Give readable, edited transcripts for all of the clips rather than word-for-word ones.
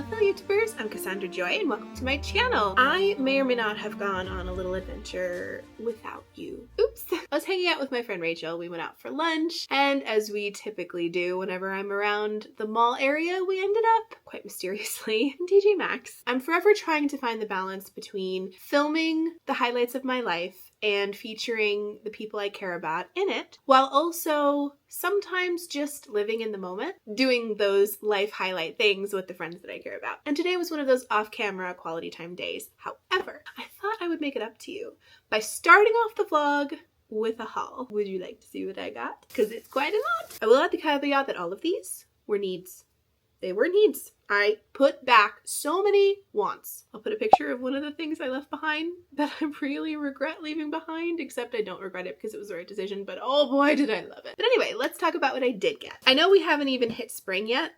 Hello fellow YouTubers, I'm Cassandra Joy and welcome to my channel. I may or may not have gone on a little adventure without you. Oops. I was hanging out with my friend Rachel. We went out for lunch, and as we typically do whenever I'm around the mall area, we ended up, quite mysteriously, in TJ Maxx. I'm forever trying to find the balance between filming the highlights of my life and featuring the people I care about in it, while also sometimes just living in the moment, doing those life highlight things with the friends that I care about. And today was one of those off-camera quality time days. However, I thought I would make it up to you by starting off the vlog with a haul. Would you like to see what I got? Because it's quite a lot. I will add the caveat that all of these were needs. They were needs. I put back so many wants. I'll put a picture of one of the things I left behind that I really regret leaving behind, except I don't regret it because it was the right decision, but oh boy did I love it. But anyway, let's talk about what I did get. I know we haven't even hit spring yet,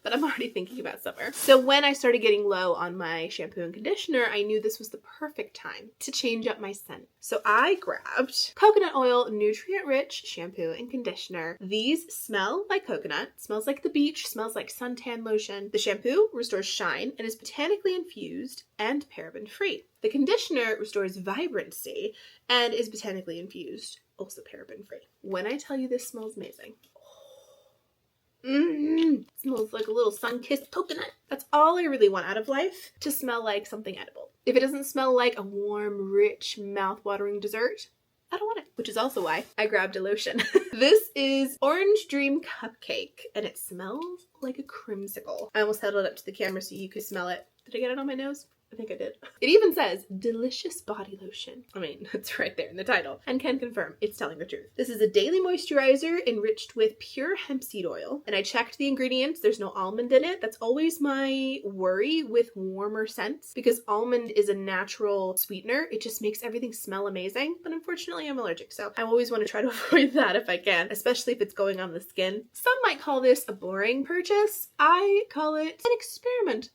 but I'm already thinking about summer. So when I started getting low on my shampoo and conditioner, I knew this was the perfect time to change up my scent. So I grabbed coconut oil nutrient-rich shampoo and conditioner. These smell like coconut, smells like the beach, smells like suntan lotion. The shampoo restores shine and is botanically infused and paraben-free. The conditioner restores vibrancy and is botanically infused, also paraben-free. When I tell you this smells amazing, smells like a little sun-kissed coconut. That's all I really want out of life, to smell like something edible. If it doesn't smell like a warm, rich, mouth-watering dessert, I don't want it. Which is also why I grabbed a lotion. This is Orange Dream Cupcake, and it smells like a creamsicle. I almost held it up to the camera so you could smell it. Did I get it on my nose? I think I did. It even says delicious body lotion. I mean, it's right there in the title, and can confirm it's telling the truth. This is a daily moisturizer enriched with pure hemp seed oil, and I checked the ingredients. There's no almond in it. That's always my worry with warmer scents, because almond is a natural sweetener. It just makes everything smell amazing, but unfortunately I'm allergic, so I always want to try to avoid that if I can, especially if it's going on the skin. Some might call this a boring purchase. I call it an experiment.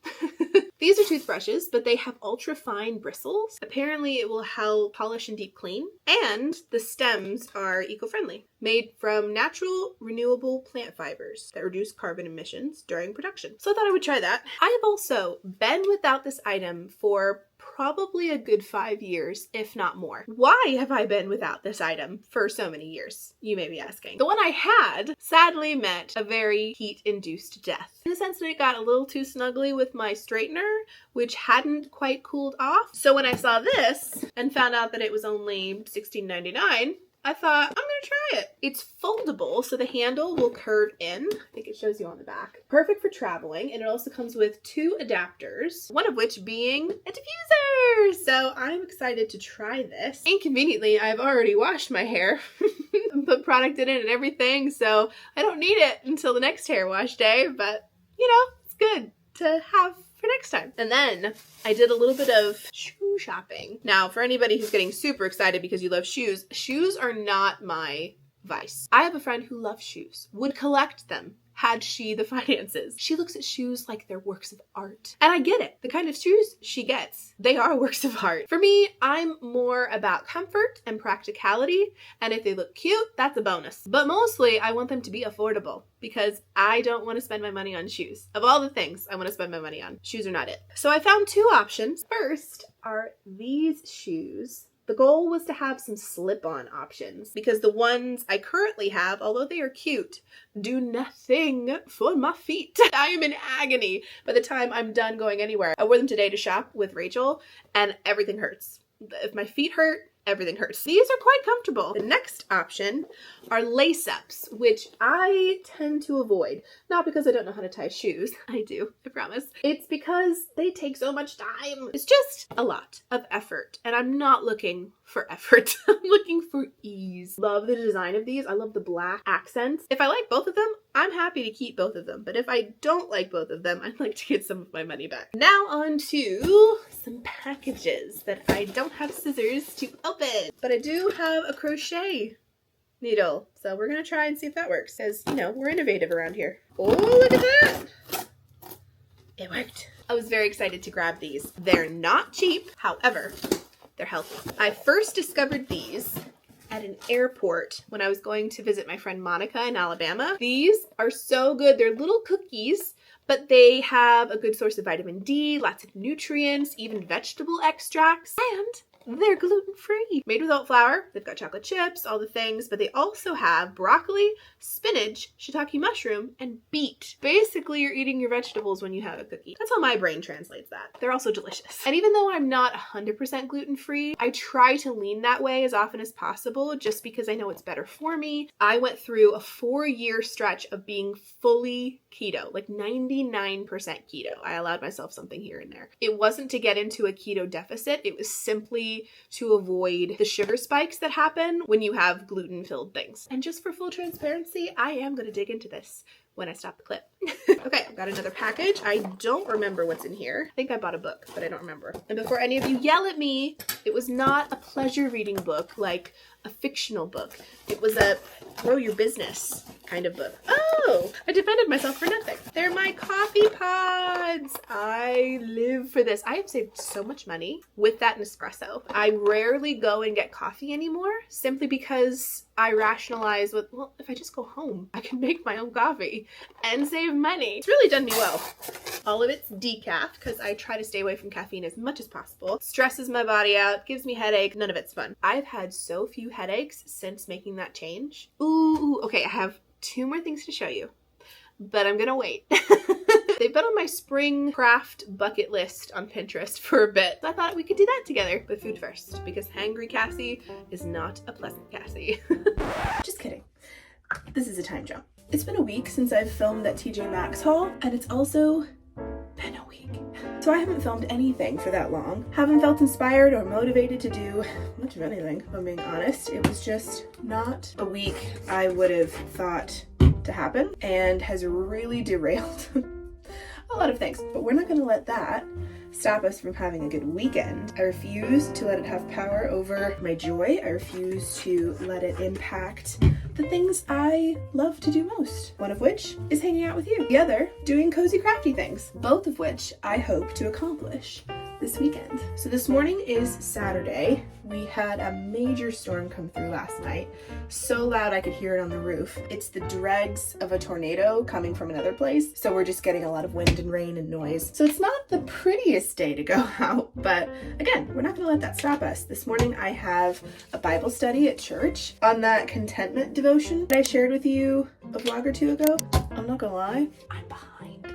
These are toothbrushes, but they have ultra fine bristles. Apparently it will help polish and deep clean, and the stems are eco-friendly, made from natural renewable plant fibers that reduce carbon emissions during production. So I thought I would try that. I have also been without this item for probably a good 5 years, if not more. Why have I been without this item for so many years, you may be asking? The one I had sadly met a very heat-induced death, in the sense that it got a little too snuggly with my straightener, which hadn't quite cooled off. So when I saw this and found out that it was only $16.99, I thought, I'm gonna try it. It's foldable, so the handle will curve in. I think it shows you on the back. Perfect for traveling, and it also comes with 2 adapters, one of which being a diffuser. So I'm excited to try this. Inconveniently, I've already washed my hair, put product in it and everything, so I don't need it until the next hair wash day, but you know, it's good to have for next time. And then I did a little bit of shoe shopping. Now, for anybody who's getting super excited because you love shoes, shoes are not my vice. I have a friend who loves shoes, would collect them had she the finances. She looks at shoes like they're works of art. And I get it. The kind of shoes she gets, they are works of art. For me, I'm more about comfort and practicality, and if they look cute, that's a bonus. But mostly, I want them to be affordable, because I don't want to spend my money on shoes. Of all the things I want to spend my money on, shoes are not it. So I found 2 options. First are these shoes. The goal was to have some slip-on options, because the ones I currently have, although they are cute, do nothing for my feet. I am in agony by the time I'm done going anywhere. I wore them today to shop with Rachel, and everything hurts. If my feet hurt, everything hurts. These are quite comfortable. The next option are lace-ups, which I tend to avoid. Not because I don't know how to tie shoes. I do, I promise. It's because they take so much time. It's just a lot of effort, and I'm not looking for effort. I'm looking for ease. Love the design of these. I love the black accents. If I like both of them, I'm happy to keep both of them. But if I don't like both of them, I'd like to get some of my money back. Now on to some packages that I don't have scissors to open. But I do have a crochet needle. So we're gonna try and see if that works. Because, you know, we're innovative around here. Oh, look at that! It worked. I was very excited to grab these. They're not cheap, however, they're healthy. I first discovered these at an airport when I was going to visit my friend Monica in Alabama. These are so good. They're little cookies, but they have a good source of vitamin D, lots of nutrients, even vegetable extracts, and they're gluten-free. Made without flour, they've got chocolate chips, all the things, but they also have broccoli, spinach, shiitake mushroom, and beet. Basically, you're eating your vegetables when you have a cookie. That's how my brain translates that. They're also delicious. And even though I'm not 100% gluten-free, I try to lean that way as often as possible just because I know it's better for me. I went through a 4-year stretch of being fully keto, like 99% keto. I allowed myself something here and there. It wasn't to get into a keto deficit. It was simply to avoid the sugar spikes that happen when you have gluten-filled things. And just for full transparency, I am going to dig into this when I stop the clip. Okay, I've got another package. I don't remember what's in here. I think I bought a book, but I don't remember. And before any of you yell at me, it was not a pleasure reading book like a fictional book. It was a grow your business kind of book. Oh, I defended myself for nothing. They're my coffee pods. I live for this. I have saved so much money with that Nespresso. I rarely go and get coffee anymore simply because I rationalize with, well, if I just go home, I can make my own coffee and save money. It's really done me well. All of it's decaf because I try to stay away from caffeine as much as possible. Stresses my body out, gives me headache. None of it's fun. I've had so few headaches since making that change. Ooh, okay, I have 2 more things to show you, but I'm gonna wait. They've been on my spring craft bucket list on Pinterest for a bit. So I thought we could do that together, but food first, because hangry Cassie is not a pleasant Cassie. Just kidding. This is a time jump. It's been a week since I've filmed that TJ Maxx haul, and it's also been a week. So I haven't filmed anything for that long. Haven't felt inspired or motivated to do much of anything, if I'm being honest. It was just not a week I would have thought to happen, and has really derailed a lot of things. But we're not gonna let that stop us from having a good weekend. I refuse to let it have power over my joy. I refuse to let it impact the things I love to do most. One of which is hanging out with you. The other, doing cozy crafty things. Both of which I hope to accomplish this weekend. So this morning is Saturday. We had a major storm come through last night. So loud I could hear it on the roof. It's the dregs of a tornado coming from another place. So we're just getting a lot of wind and rain and noise. So it's not the prettiest day to go out, but again, we're not gonna let that stop us. This morning I have a Bible study at church on that contentment devotion that I shared with you a vlog or 2 ago. I'm not gonna lie, I'm behind.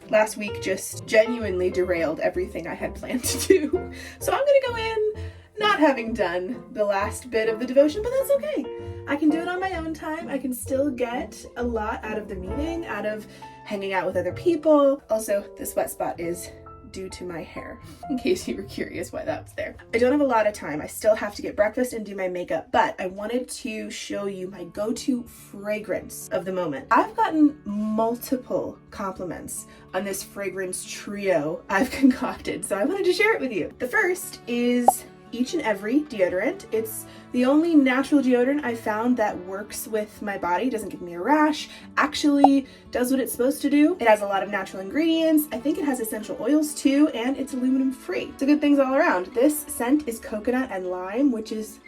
Last week just genuinely derailed everything I had planned to do. So I'm gonna go in not having done the last bit of the devotion, but that's okay. I can do it on my own time. I can still get a lot out of the meeting, out of hanging out with other people. Also, this wet spot is due to my hair, in case you were curious why that was there. I don't have a lot of time. I still have to get breakfast and do my makeup, but I wanted to show you my go-to fragrance of the moment. I've gotten multiple compliments on this fragrance trio I've concocted, so I wanted to share it with you. The first is Each and Every deodorant. It's the only natural deodorant I found that works with my body, doesn't give me a rash, actually does what it's supposed to do. It has a lot of natural ingredients. I think it has essential oils too, and it's aluminum free. So good things all around. This scent is coconut and lime, which is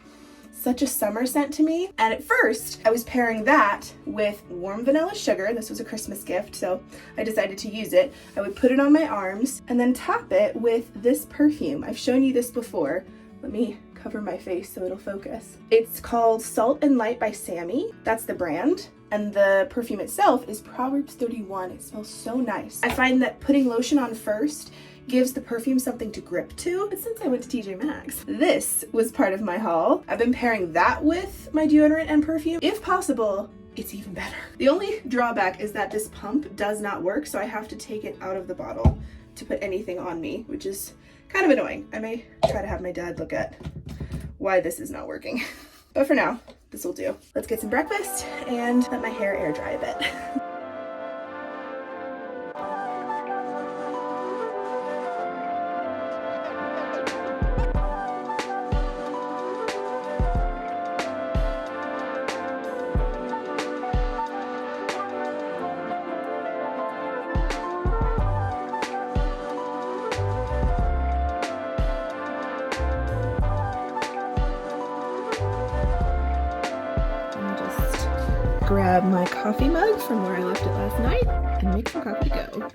such a summer scent to me. And at first I was pairing that with warm vanilla sugar. This was a Christmas gift, so I decided to use it. I would put it on my arms and then top it with this perfume. I've shown you this before. Let me cover my face so it'll focus. It's called Salt and Light by Sammy. That's the brand. And the perfume itself is Proverbs 31. It smells so nice. I find that putting lotion on first gives the perfume something to grip to. But since I went to TJ Maxx, this was part of my haul. I've been pairing that with my deodorant and perfume. If possible, it's even better. The only drawback is that this pump does not work, so I have to take it out of the bottle to put anything on me, which is kind of annoying. I may try to have my dad look at why this is not working. But for now, this will do. Let's get some breakfast and let my hair air dry a bit. grab my coffee mug from where I left it last night and make some coffee to go.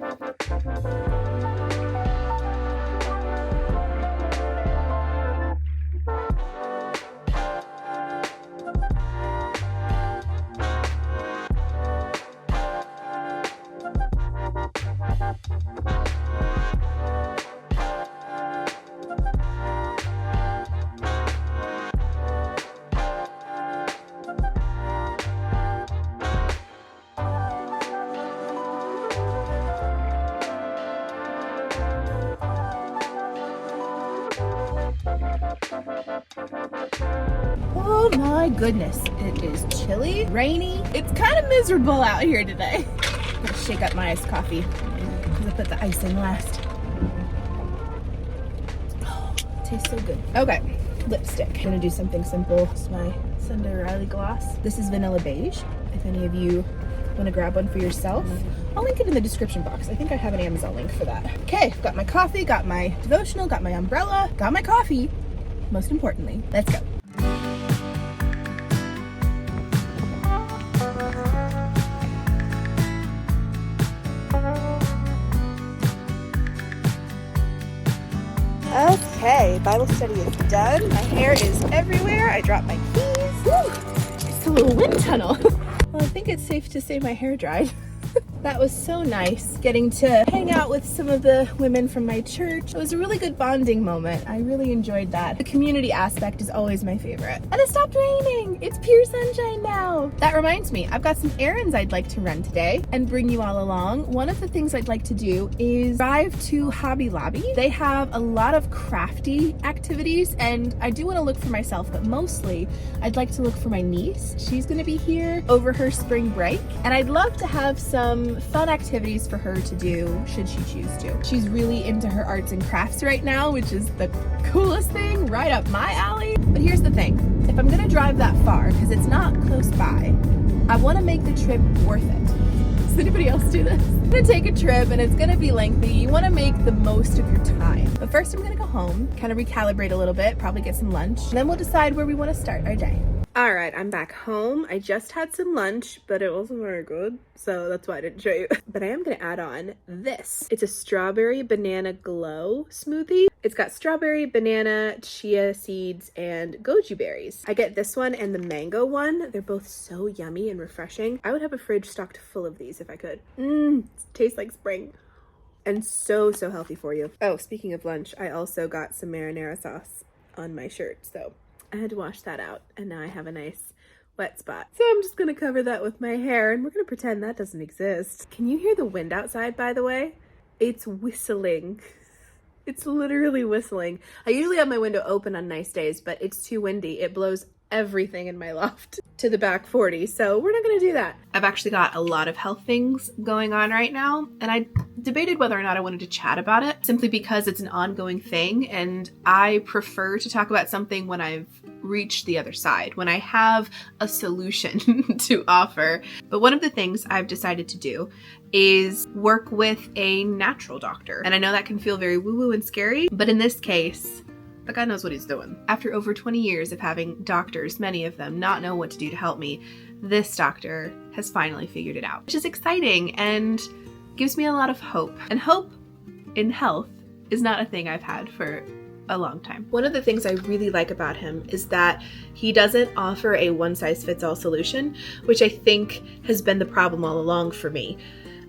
Oh my goodness, it is chilly, rainy. It's kind of miserable out here today. Let's shake up my iced coffee because I put the ice in last. Oh, it tastes so good. Okay, lipstick. I'm gonna do something simple. This is my Sunday Riley gloss. This is Vanilla Beige. If any of you want to grab one for yourself, I'll link it in the description box. I think I have an Amazon link for that. Okay, got my coffee, got my devotional, got my umbrella, got my coffee. Most importantly, let's go. Okay, Bible study is done. My hair is everywhere. I dropped my keys. Woo! It's a little wind tunnel. Well, I think it's safe to say my hair dried. That was so nice, getting to hang out with some of the women from my church. It was a really good bonding moment. I really enjoyed that. The community aspect is always my favorite. And it stopped raining. It's pure sunshine now. That reminds me, I've got some errands I'd like to run today and bring you all along. One of the things I'd like to do is drive to Hobby Lobby. They have a lot of crafty activities, and I do want to look for myself, but mostly I'd like to look for my niece. She's going to be here over her spring break, and I'd love to have some fun activities for her to do should she choose to. She's really into her arts and crafts right now, which is the coolest thing, right up my alley. But here's the thing, if I'm gonna drive that far, because it's not close by, I want to make the trip worth it. Does anybody else do this? I'm gonna take a trip and it's gonna be lengthy. You want to make the most of your time. But first I'm gonna go home, kind of recalibrate a little bit, probably get some lunch, and then we'll decide where we want to start our day. All right, I'm back home. I just had some lunch, but it wasn't very good, so that's why I didn't show you. But I am gonna add on this. It's a strawberry banana glow smoothie. It's got strawberry, banana, chia seeds, and goji berries. I get this one and the mango one. They're both so yummy and refreshing. I would have a fridge stocked full of these if I could. Tastes like spring. And so healthy for you. Oh, speaking of lunch, I also got some marinara sauce on my shirt, so I had to wash that out, and now I have a nice wet spot. So I'm just gonna cover that with my hair, and we're gonna pretend that doesn't exist. Can you hear the wind outside, by the way? It's whistling. It's literally whistling. I usually have my window open on nice days, but it's too windy. It blows everything in my loft to the back 40, so we're not gonna do that. I've actually got a lot of health things going on right now, and I debated whether or not I wanted to chat about it, simply because it's an ongoing thing, and I prefer to talk about something when I've reached the other side, when I have a solution to offer. But one of the things I've decided to do is work with a natural doctor. And I know that can feel very woo-woo and scary, but in this case, the guy knows what he's doing. After over 20 years of having doctors, many of them, not know what to do to help me, this doctor has finally figured it out, which is exciting and gives me a lot of hope. And hope in health is not a thing I've had for a long time. One of the things I really like about him is that he doesn't offer a one-size-fits-all solution, which I think has been the problem all along for me.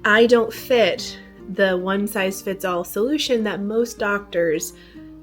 I don't fit the one-size-fits-all solution that most doctors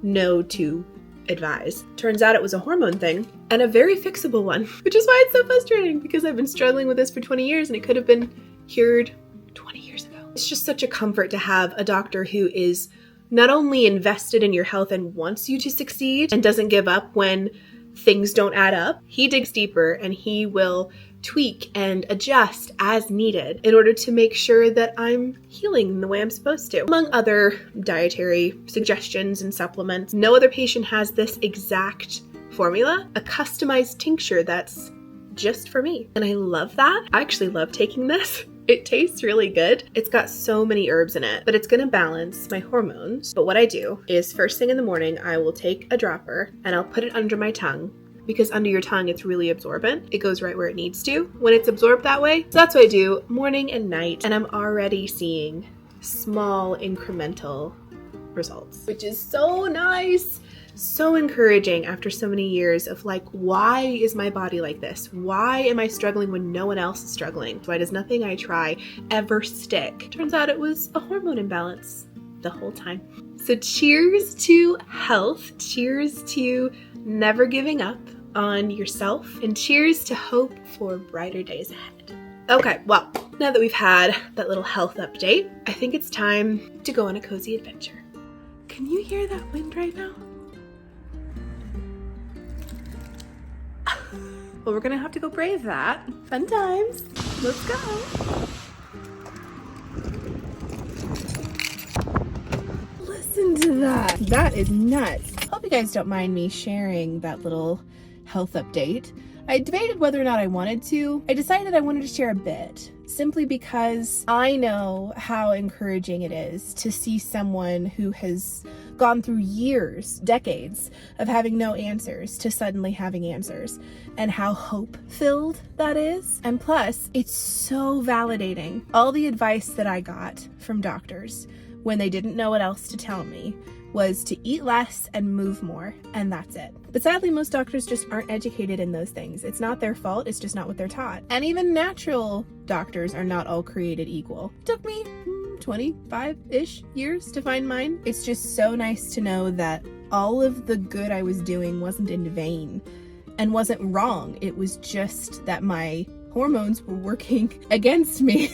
know to advise. Turns out it was a hormone thing, and a very fixable one, which is why it's so frustrating, because I've been struggling with this for 20 years and it could have been cured 20 years ago. It's just such a comfort to have a doctor who is not only invested in your health and wants you to succeed and doesn't give up when things don't add up. He digs deeper and he will tweak and adjust as needed in order to make sure that I'm healing the way I'm supposed to. Among other dietary suggestions and supplements, no other patient has this exact formula, a customized tincture that's just for me. And I love that. I actually love taking this. It tastes really good. It's got so many herbs in it, but it's gonna balance my hormones. But what I do is first thing in the morning, I will take a dropper and I'll put it under my tongue because under your tongue it's really absorbent. It goes right where it needs to when it's absorbed that way. So that's what I do morning and night, and I'm already seeing small incremental results, which is so nice. So encouraging after so many years of like, why is my body like this? Why am I struggling when no one else is struggling? Why does nothing I try ever stick? Turns out it was a hormone imbalance the whole time. So cheers to health, cheers to never giving up on yourself, and cheers to hope for brighter days ahead. Okay, well, now that we've had that little health update, I think it's time to go on a cozy adventure. Can you hear that wind right now? Well, we're gonna have to go brave that. Fun times. Let's go. Listen to that. That is nuts. Hope you guys don't mind me sharing that little health update. I debated whether or not I wanted to. I decided I wanted to share a bit, simply because I know how encouraging it is to see someone who has gone through years, decades of having no answers to suddenly having answers, and how hope-filled that is. And plus, it's so validating. All the advice that I got from doctors when they didn't know what else to tell me was to eat less and move more, and that's it. But sadly, most doctors just aren't educated in those things. It's not their fault, it's just not what they're taught. And even natural doctors are not all created equal. It took me 25-ish years to find mine. It's just so nice to know that all of the good I was doing wasn't in vain and wasn't wrong. It was just that my hormones were working against me.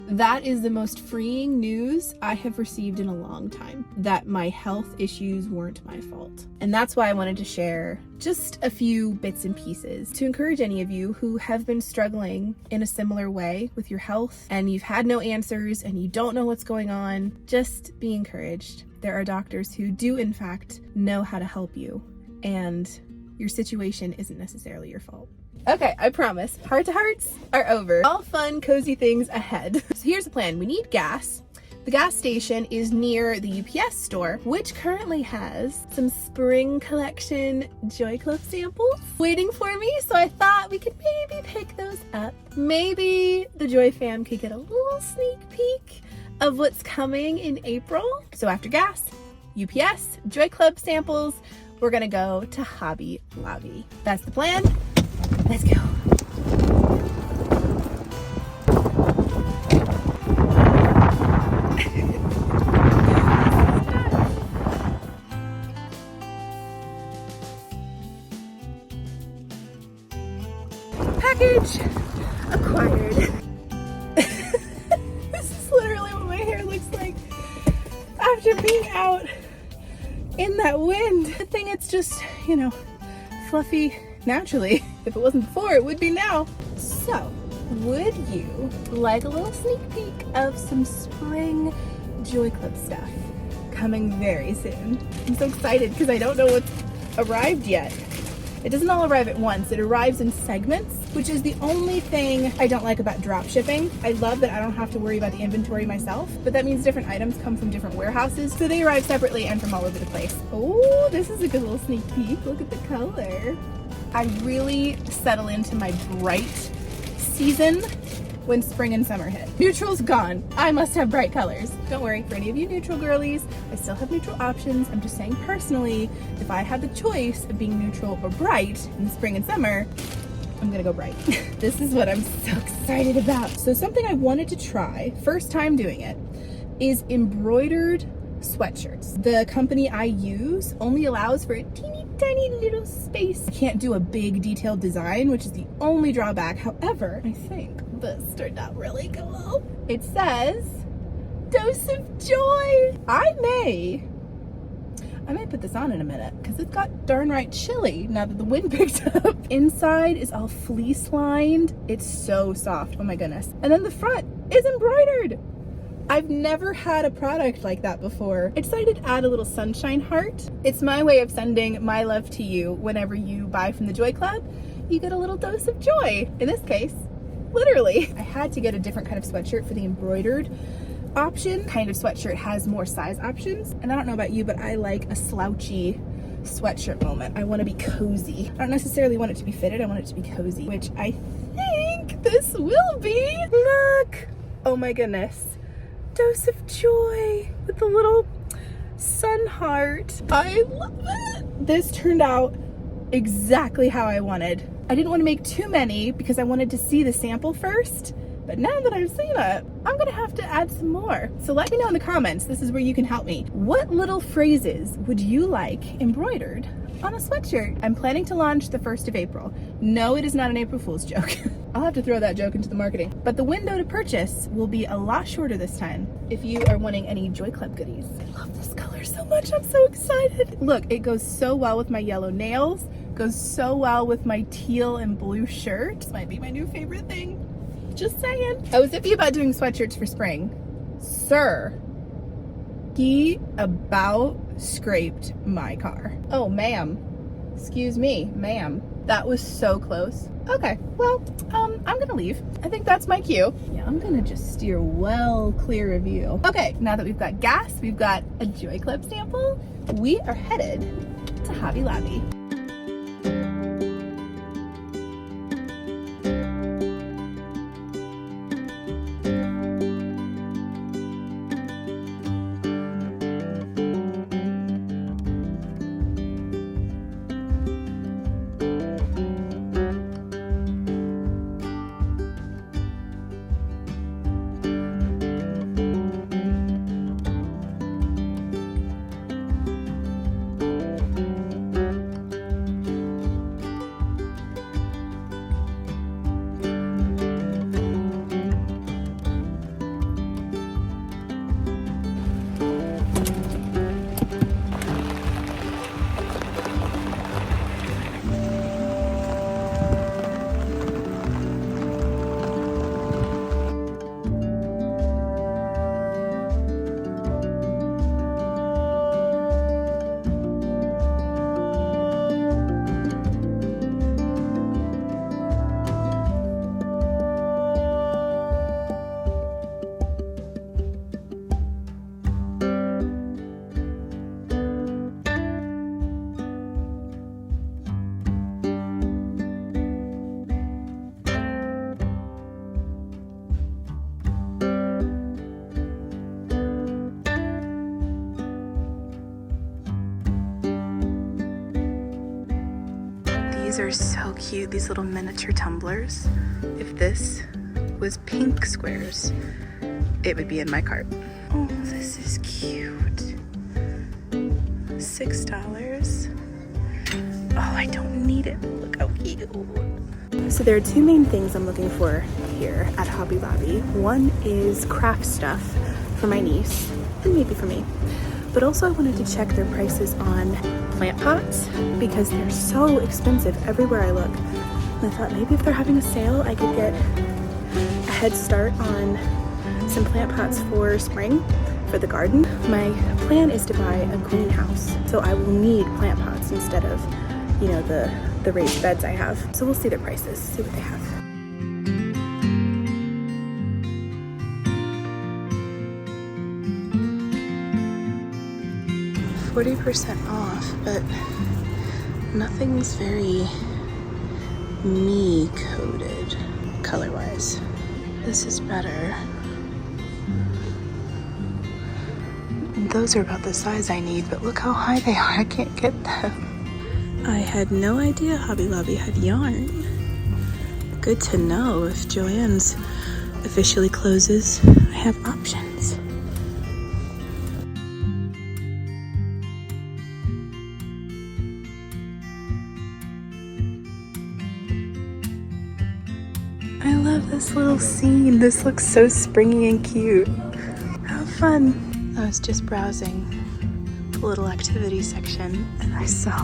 That is the most freeing news I have received in a long time, that my health issues weren't my fault. And that's why I wanted to share just a few bits and pieces to encourage any of you who have been struggling in a similar way with your health and you've had no answers and you don't know what's going on. Just be encouraged. There are doctors who do in fact know how to help you, and your situation isn't necessarily your fault. Okay, I promise, heart-to-hearts are over. All fun, cozy things ahead. So here's the plan. We need gas. The gas station is near the UPS store, which currently has some spring collection Joy Club samples waiting for me. So I thought we could maybe pick those up. Maybe the Joy fam could get a little sneak peek of what's coming in April. So after gas, UPS, Joy Club samples, we're gonna go to Hobby Lobby. That's the plan. Let's go. Package acquired. This is literally what my hair looks like after being out in that wind. Good thing it's just, you know, fluffy naturally. If it wasn't before, it would be now. So, would you like a little sneak peek of some spring Joy Club stuff coming very soon? I'm so excited because I don't know what's arrived yet. It doesn't all arrive at once. It arrives in segments, which is the only thing I don't like about drop shipping. I love that I don't have to worry about the inventory myself, but that means different items come from different warehouses, so they arrive separately and from all over the place. Oh, this is a good little sneak peek. Look at the color. I really settle into my bright season when spring and summer hit. Neutral's gone. I must have bright colors. Don't worry, for any of you neutral girlies, I still have neutral options. I'm just saying personally, if I had the choice of being neutral or bright in spring and summer, I'm gonna go bright. This is what I'm so excited about. So something I wanted to try, first time doing it, is embroidered sweatshirts. The company I use only allows for a teeny tiny little space. I can't do a big detailed design, which is the only drawback. However, I think this turned out really cool. It says, "Dose of joy." I may put this on in a minute because it's got darn right chilly now that the wind picked up. Inside is all fleece lined. It's so soft, oh my goodness. And then the front is embroidered. I've never had a product like that before. I decided to add a little sunshine heart. It's my way of sending my love to you whenever you buy from the Joy Club. You get a little dose of joy. In this case, literally. I had to get a different kind of sweatshirt for the embroidered option. Kind of sweatshirt has more size options. And I don't know about you, but I like a slouchy sweatshirt moment. I want to be cozy. I don't necessarily want it to be fitted. I want it to be cozy, which I think this will be. Look. Oh my goodness. Dose of joy with the little sun heart. I love it. This turned out exactly how I wanted. I didn't want to make too many because I wanted to see the sample first. But now that I've seen it, I'm gonna have to add some more. So let me know in the comments, this is where you can help me. What little phrases would you like embroidered on a sweatshirt? I'm planning to launch the 1st of April. No, it is not an April Fool's joke. I'll have to throw that joke into the marketing. But the window to purchase will be a lot shorter this time if you are wanting any Joy Club goodies. I love this color so much, I'm so excited. Look, it goes so well with my yellow nails, goes so well with my teal and blue shirt. This might be my new favorite thing. Just saying. I was iffy about doing sweatshirts for spring. Sir, he about scraped my car. Oh, ma'am. Excuse me, ma'am. That was so close. Okay, well, I'm gonna leave. I think that's my cue. Yeah, I'm gonna just steer well clear of you. Okay, now that we've got gas, we've got a Joy Club sample, we are headed to Hobby Lobby. These are so cute, these little miniature tumblers. If this was pink squares, it would be in my cart. Oh, this is cute. $6. Oh, I don't need it. Look how cute. So there are two main things I'm looking for here at Hobby Lobby. One is craft stuff for my niece, and maybe for me. But also I wanted to check their prices on plant pots because they're so expensive everywhere I look. And I thought maybe if they're having a sale, I could get a head start on some plant pots for spring for the garden. My plan is to buy a greenhouse, so I will need plant pots instead of, you know, the raised beds I have. So we'll see their prices, see what they have. 40% off, but nothing's very me coded color wise. This is better. Those are about the size I need, but look how high they are. I can't get them. I had no idea Hobby Lobby had yarn. Good to know. If Joann's officially closes, I have options. I love this little scene. This looks so springy and cute. How fun. I was just browsing the little activity section and I saw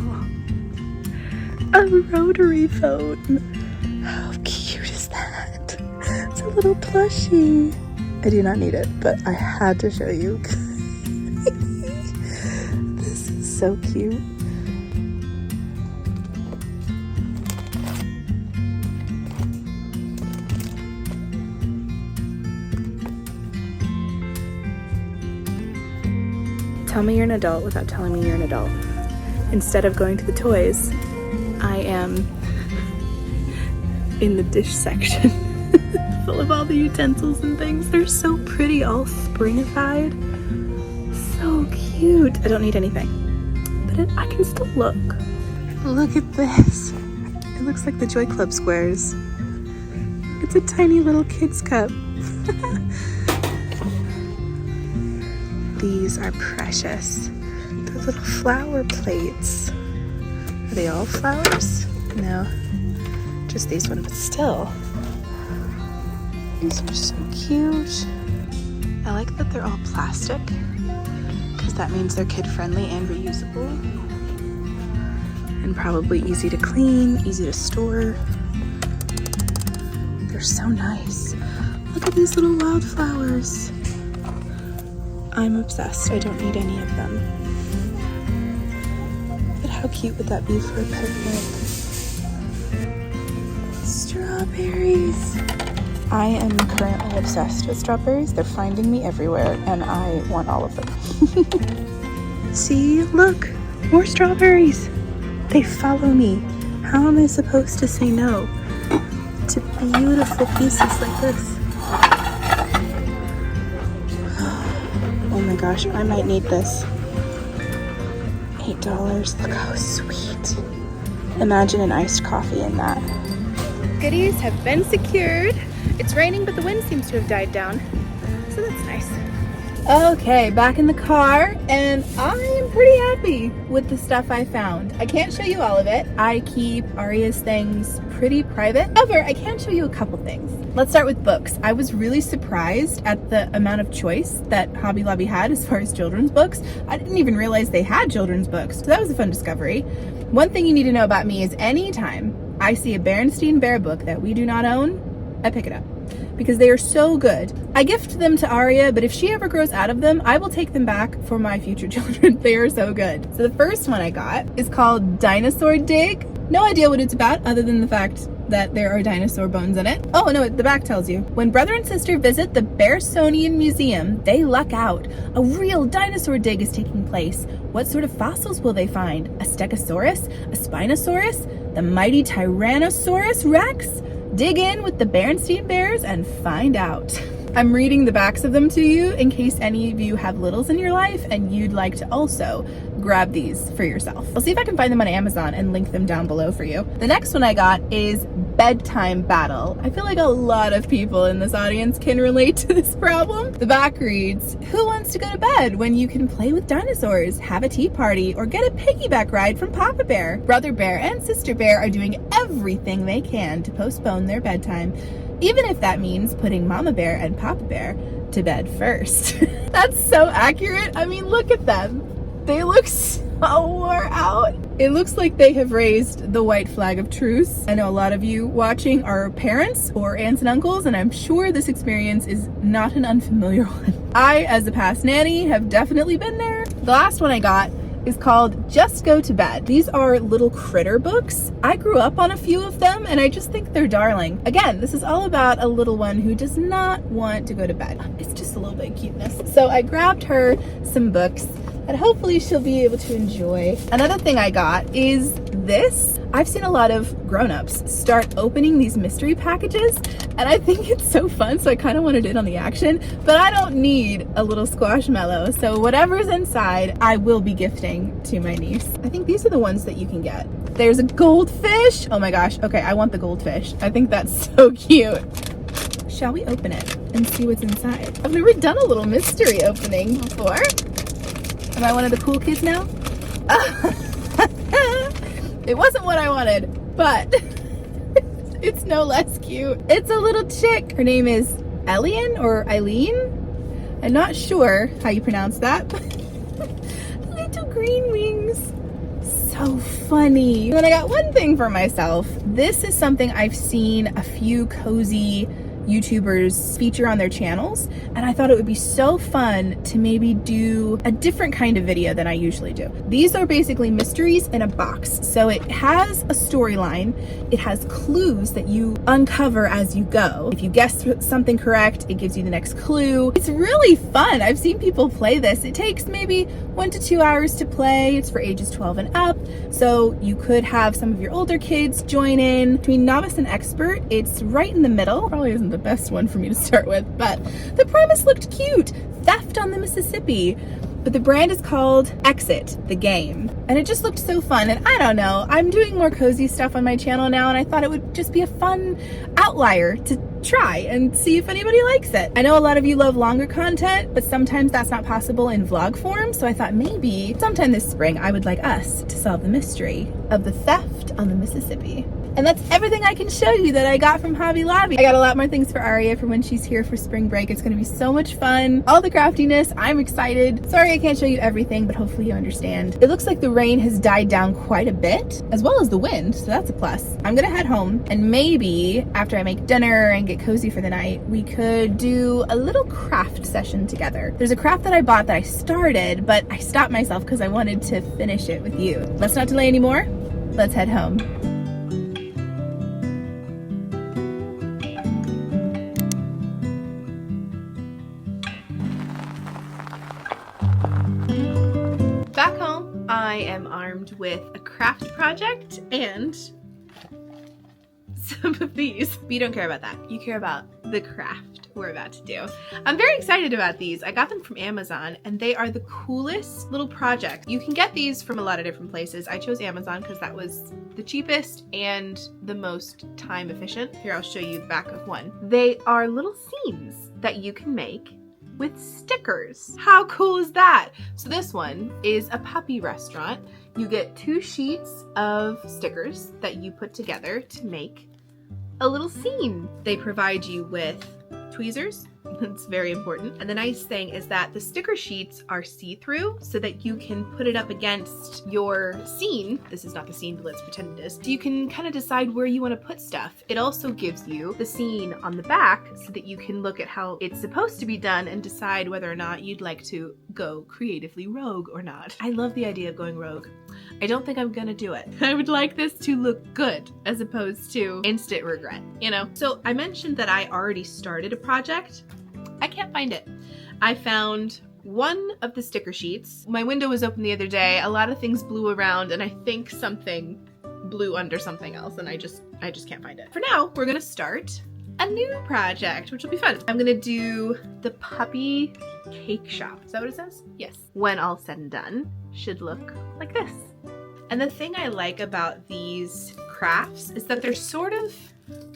a rotary phone. How cute is that? It's a little plushie. I do not need it, but I had to show you. This is so cute. Tell me you're an adult without telling me you're an adult. instead of going to the toys, I am in the dish section full of all the utensils and things. They're so pretty, all springified. So cute. I don't need anything, but I can still look. Look at this. It looks like the Joy Club squares. It's a tiny little kid's cup. These are precious. They're little flower plates. Are they all flowers? No, just these ones, but still. These are so cute. I like that they're all plastic, because that means they're kid-friendly and reusable. And probably easy to clean, easy to store. They're so nice. Look at these little wildflowers. I'm obsessed. I don't need any of them. But how cute would that be for a picnic? Strawberries. I am currently obsessed with strawberries. They're finding me everywhere, and I want all of them. See, look, more strawberries. They follow me. How am I supposed to say no to beautiful pieces like this? Oh my gosh, I might need this. $8, look how sweet. Imagine an iced coffee in that. Goodies have been secured. It's raining, but the wind seems to have died down, so that's nice. Okay, back in the car, and I am pretty happy with the stuff I found. I can't show you all of it. I keep Aria's things pretty private. However, I can show you a couple things. Let's start with books. I was really surprised at the amount of choice that Hobby Lobby had as far as children's books. I didn't even realize they had children's books, so that was a fun discovery. One thing you need to know about me is anytime I see a Berenstain Bear book that we do not own, I pick it up, because they are so good. I gift them to Aria, but if she ever grows out of them, I will take them back for my future children. They are so good. So the first one I got is called Dinosaur Dig. No idea what it's about other than the fact that there are dinosaur bones in it. Oh no, the back tells you. When brother and sister visit the Bearsonian Museum, they luck out. A real dinosaur dig is taking place. What sort of fossils will they find? A Stegosaurus? A Spinosaurus? The mighty Tyrannosaurus Rex? Dig in with the Berenstain Bears and find out. I'm reading the backs of them to you in case any of you have littles in your life and you'd like to also grab these for yourself. I'll see if I can find them on Amazon and link them down below for you. The next one I got is Bedtime Battle. I feel like a lot of people in this audience can relate to this problem. The back reads, who wants to go to bed when you can play with dinosaurs, have a tea party, or get a piggyback ride from Papa Bear? Brother Bear and Sister Bear are doing everything they can to postpone their bedtime, even if that means putting Mama Bear and Papa Bear to bed first. That's so accurate. I mean, look at them. They look so wore out. It looks like they have raised the white flag of truce. I know a lot of you watching are parents or aunts and uncles, and I'm sure this experience is not an unfamiliar one. I, as a past nanny, have definitely been there. The last one I got is called Just Go to Bed. These are little critter books. I grew up on a few of them and I just think they're darling. Again, this is all about a little one who does not want to go to bed. It's just a little bit of cuteness. So I grabbed her some books that hopefully she'll be able to enjoy. Another thing I got is this. I've seen a lot of grown-ups start opening these mystery packages and I think it's so fun, so I kind of want to in on the action, but I don't need a little squashmallow, so whatever's inside I will be gifting to my niece. I think these are the ones that you can get. There's a goldfish. Oh my gosh, okay, I want the goldfish. I think that's so cute. Shall we open it and see what's inside? I've never done a little mystery opening before. Am I one of the cool kids now? It wasn't what I wanted, but it's no less cute. It's a little chick. Her name is Elian or Eileen. I'm not sure how you pronounce that. Little green wings. So funny. And then I got one thing for myself. This is something I've seen a few cozy YouTubers feature on their channels, and I thought it would be so fun to maybe do a different kind of video than I usually do. These are basically mysteries in a box. So it has a storyline, it has clues that you uncover as you go. If you guess something correct, it gives you the next clue. It's really fun. I've seen people play this. It takes maybe 1 to 2 hours to play. It's for ages 12 and up, so you could have some of your older kids join in. Between novice and expert, it's right in the middle. Probably isn't the best one for me to start with, but the premise looked cute. Theft on the Mississippi. But the brand is called Exit, the game. And it just looked so fun. And I don't know, I'm doing more cozy stuff on my channel now, and I thought it would just be a fun outlier to try and see if anybody likes it. I know a lot of you love longer content, but sometimes that's not possible in vlog form. So I thought maybe sometime this spring I would like us to solve the mystery of the theft on the Mississippi. And that's everything I can show you that I got from Hobby Lobby. I got a lot more things for Aria for when she's here for spring break. It's gonna be so much fun. All the craftiness, I'm excited. Sorry I can't show you everything, but hopefully you understand. It looks like the rain has died down quite a bit, as well as the wind, so that's a plus. I'm gonna head home, and maybe after I make dinner and get cozy for the night, we could do a little craft session together. There's a craft that I bought that I started, but I stopped myself because I wanted to finish it with you. Let's not delay anymore. Let's head home. Back home, I am armed with a craft project and some of these. But you don't care about that. You care about the craft we're about to do. I'm very excited about these. I got them from Amazon, and they are the coolest little projects. You can get these from a lot of different places. I chose Amazon because that was the cheapest and the most time efficient. Here, I'll show you the back of one. They are little scenes that you can make with stickers. How cool is that? So this one is a puppy restaurant. You get 2 sheets of stickers that you put together to make a little scene. They provide you with tweezers. That's very important. And the nice thing is that the sticker sheets are see-through so that you can put it up against your scene. This is not the scene, but let's pretend it is. So you can kind of decide where you want to put stuff. It also gives you the scene on the back so that you can look at how it's supposed to be done and decide whether or not you'd like to go creatively rogue or not. I love the idea of going rogue. I don't think I'm gonna do it. I would like this to look good as opposed to instant regret, you know? So I mentioned that I already started a project. I can't find it. I found one of the sticker sheets. My window was open the other day. A lot of things blew around, and I think something blew under something else, and I just can't find it. For now, we're gonna start a new project, which will be fun. I'm gonna do the puppy cake shop. Is that what it says? Yes. When all said and done, should look like this. And the thing I like about these crafts is that they're sort of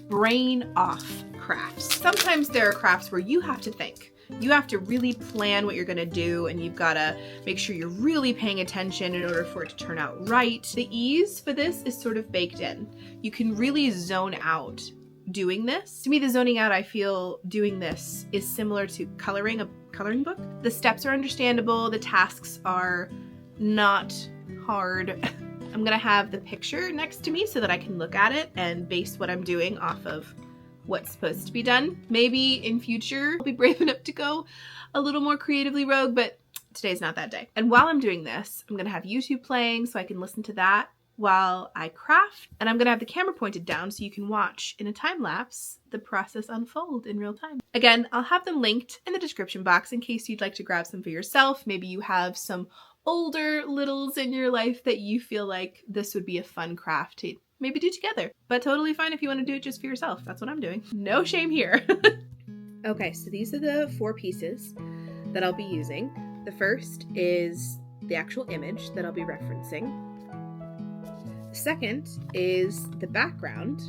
brain off crafts. Sometimes there are crafts where you have to think. You have to really plan what you're gonna do, and you've gotta make sure you're really paying attention in order for it to turn out right. The ease for this is sort of baked in. You can really zone out doing this. To me, the zoning out I feel doing this is similar to coloring a coloring book. The steps are understandable, the tasks are not hard. I'm gonna have the picture next to me so that I can look at it and base what I'm doing off of what's supposed to be done. Maybe in future I'll be brave enough to go a little more creatively rogue, but today's not that day. And while I'm doing this, I'm gonna have YouTube playing so I can listen to that while I craft, and I'm gonna have the camera pointed down so you can watch in a time lapse the process unfold in real time. Again, I'll have them linked in the description box in case you'd like to grab some for yourself. Maybe you have some older littles in your life that you feel like this would be a fun craft to maybe do together, but totally fine if you want to do it just for yourself. That's what I'm doing. No shame here. Okay, so these are the 4 pieces that I'll be using. The first is the actual image that I'll be referencing. The second is the background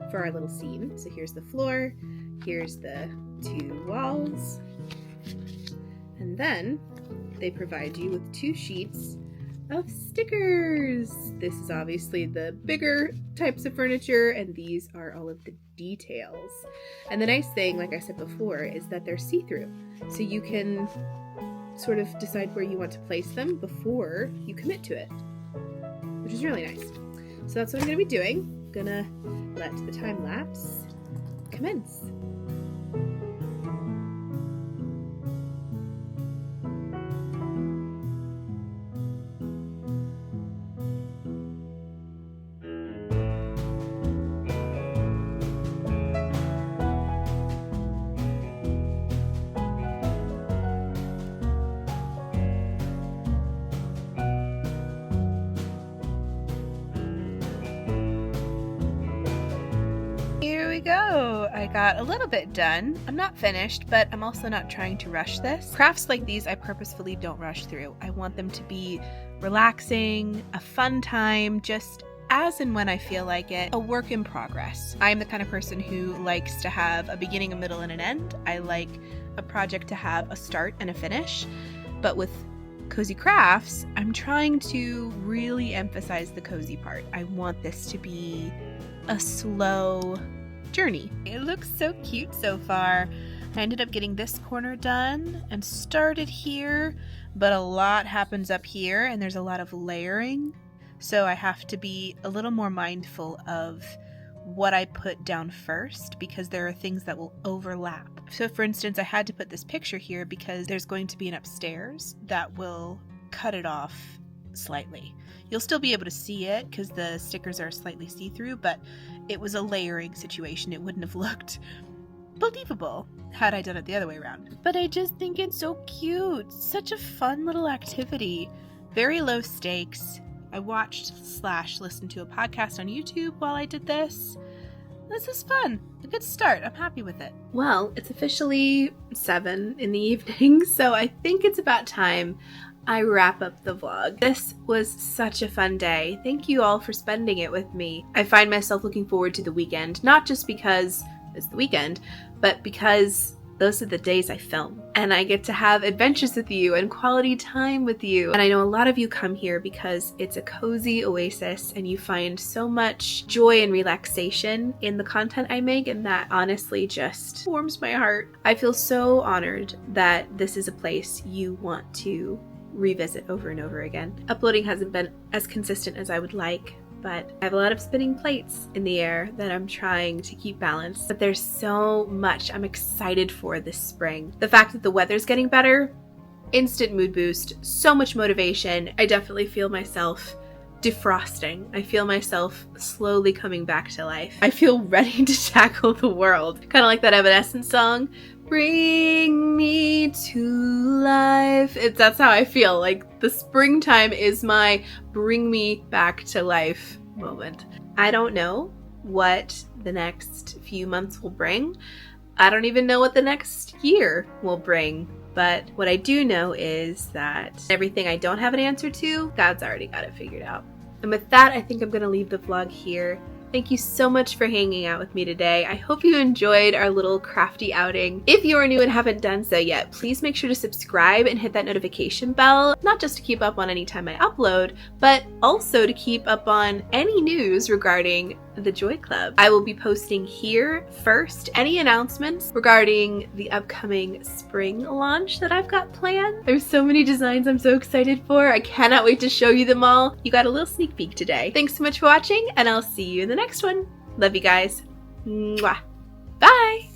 for our little scene. So here's the floor, here's the 2 walls, and then they provide you with 2 sheets of stickers. This is obviously the bigger types of furniture, and these are all of the details. And the nice thing, like I said before, is that they're see-through. So you can sort of decide where you want to place them before you commit to it, which is really nice. So that's what I'm gonna be doing. I'm gonna let the time lapse commence. go. I got a little bit done. I'm not finished, but I'm also not trying to rush this. Crafts like these, I purposefully don't rush through. I want them to be relaxing, a fun time, just as and when I feel like it, a work in progress. I'm the kind of person who likes to have a beginning, a middle, and an end. I like a project to have a start and a finish, but with Cozy Crafts, I'm trying to really emphasize the cozy part. I want this to be a slow journey. It looks so cute so far. I ended up getting this corner done and started here, but a lot happens up here and there's a lot of layering. So I have to be a little more mindful of what I put down first because there are things that will overlap. So for instance, I had to put this picture here because there's going to be an upstairs that will cut it off slightly. You'll still be able to see it because the stickers are slightly see-through, but it was a layering situation. It wouldn't have looked believable had I done it the other way around. But I just think it's so cute. Such a fun little activity. Very low stakes. I watched/listened to a podcast on YouTube while I did this. This is fun. A good start. I'm happy with it. Well, it's officially 7 in the evening, so I think it's about time I wrap up the vlog. This was such a fun day. Thank you all for spending it with me. I find myself looking forward to the weekend, not just because it's the weekend, but because those are the days I film. And I get to have adventures with you and quality time with you. And I know a lot of you come here because it's a cozy oasis and you find so much joy and relaxation in the content I make, and that honestly just warms my heart. I feel so honored that this is a place you want to revisit over and over again. Uploading hasn't been as consistent as I would like, but I have a lot of spinning plates in the air that I'm trying to keep balanced. But there's so much I'm excited for this spring. The fact that the weather's getting better, instant mood boost, so much motivation. I definitely feel myself defrosting. I feel myself slowly coming back to life. I feel ready to tackle the world. Kind of like that Evanescence song, Bring Me to Life. That's how I feel. Like the springtime is my bring me back to life moment. I don't know what the next few months will bring. I don't even know what the next year will bring. But what I do know is that everything I don't have an answer to, God's already got it figured out. And with that, I think I'm going to leave the vlog here. Thank you so much for hanging out with me today. I hope you enjoyed our little crafty outing. If you are new and haven't done so yet, please make sure to subscribe and hit that notification bell, not just to keep up on any time I upload, but also to keep up on any news regarding the Joy Club. I will be posting here first any announcements regarding the upcoming spring launch that I've got planned. There's so many designs I'm so excited for. I cannot wait to show you them all. You got a little sneak peek today. Thanks so much for watching, and I'll see you in the next one. Love you guys. Mwah. Bye!